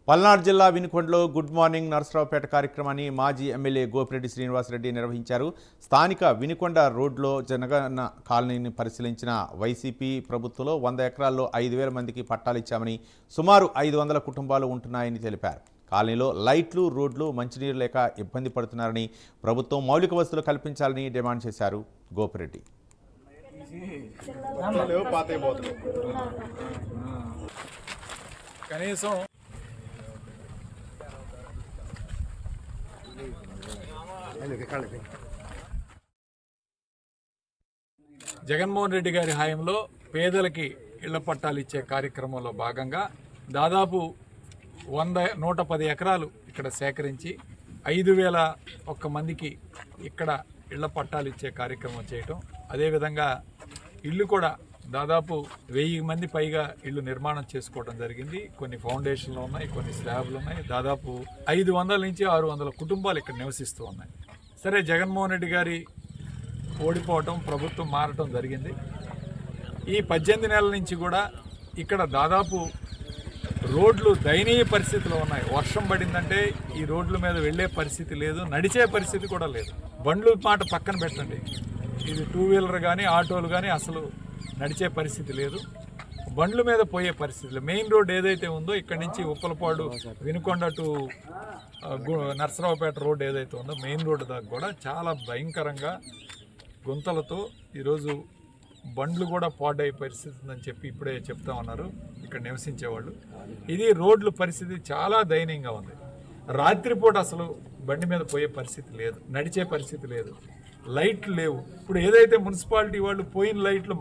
పల్నాడు జిల్లా వినుకొండలో good morning Narasaraopet కార్యక్రమాన్ని మాజీ ఎమ్మెల్యే గోపిరెడ్డి శ్రీనివాసరెడ్డి నిర్వహించారు. స్థానిక వినుకొండ రోడ్లో జనగణ కాలనీని పరిశీలించిన వైసీపీ ప్రభుత్వంలో 100 ఎకరాల్లో 5,000 మందికి పట్టాలు ఇచ్చామని, సుమారు 500 కుటుంబాలు ఉంటున్నాయని తెలిపారు. కాలనీలో లైట్లు, రోడ్లు, మంచినీరు లేక ఇబ్బంది పడుతున్నారని, ప్రభుత్వం మౌలిక వసతులు కల్పించాలని డిమాండ్ చేశారు గోపిరెడ్డి. కనీసం జగన్మోహన్ రెడ్డి గారి హయాంలో పేదలకి ఇళ్ల పట్టాలు ఇచ్చే కార్యక్రమంలో భాగంగా దాదాపు 110 ఎకరాలు ఇక్కడ సేకరించి 5,001 మందికి ఇక్కడ ఇళ్ల పట్టాలు ఇచ్చే కార్యక్రమం చేయటం, అదేవిధంగా ఇళ్ళు కూడా దాదాపు 1000 మంది పైగా ఇళ్ళు నిర్మాణం చేసుకోవడం జరిగింది. కొన్ని ఫౌండేషన్లు ఉన్నాయి, కొన్ని స్లాబ్లు ఉన్నాయి. దాదాపు 500 నుంచి 600 కుటుంబాలు ఇక్కడ నివసిస్తూ ఉన్నాయి. సరే, జగన్మోహన్ రెడ్డి గారి ఓడిపోవటం, ప్రభుత్వం మారటం జరిగింది. ఈ 18 నెలల నుంచి కూడా ఇక్కడ దాదాపు రోడ్లు దయనీయ పరిస్థితిలో ఉన్నాయి. వర్షం పడిందంటే ఈ రోడ్ల మీద వెళ్ళే పరిస్థితి లేదు, నడిచే పరిస్థితి కూడా లేదు. బండ్లు మాట పక్కన పెట్టండి, ఇది 2 వీలర్ కానీ ఆటోలు కానీ అసలు నడిచే పరిస్థితి లేదు, బండ్ల మీద పోయే పరిస్థితులు. మెయిన్ రోడ్ ఏదైతే ఉందో ఇక్కడి నుంచి ఉప్పలపాడు వినుకొండ టు నర్సరావుపేట రోడ్ ఏదైతే ఉందో మెయిన్ రోడ్ దాకా కూడా చాలా భయంకరంగా గుంతలతో ఈరోజు బండ్లు కూడా పాడయ్యే పరిస్థితి ఉందని చెప్పి ఇప్పుడే చెప్తా ఉన్నారు ఇక్కడ నివసించేవాళ్ళు. ఇది రోడ్ల పరిస్థితి చాలా దయనీయంగా ఉంది. రాత్రిపూట అసలు బండి మీద పోయే పరిస్థితి లేదు, నడిచే పరిస్థితి లేదు, లైట్లు లేవు. ఇప్పుడు ఏదైతే మున్సిపాలిటీ వాళ్ళు పోయిన లైట్లు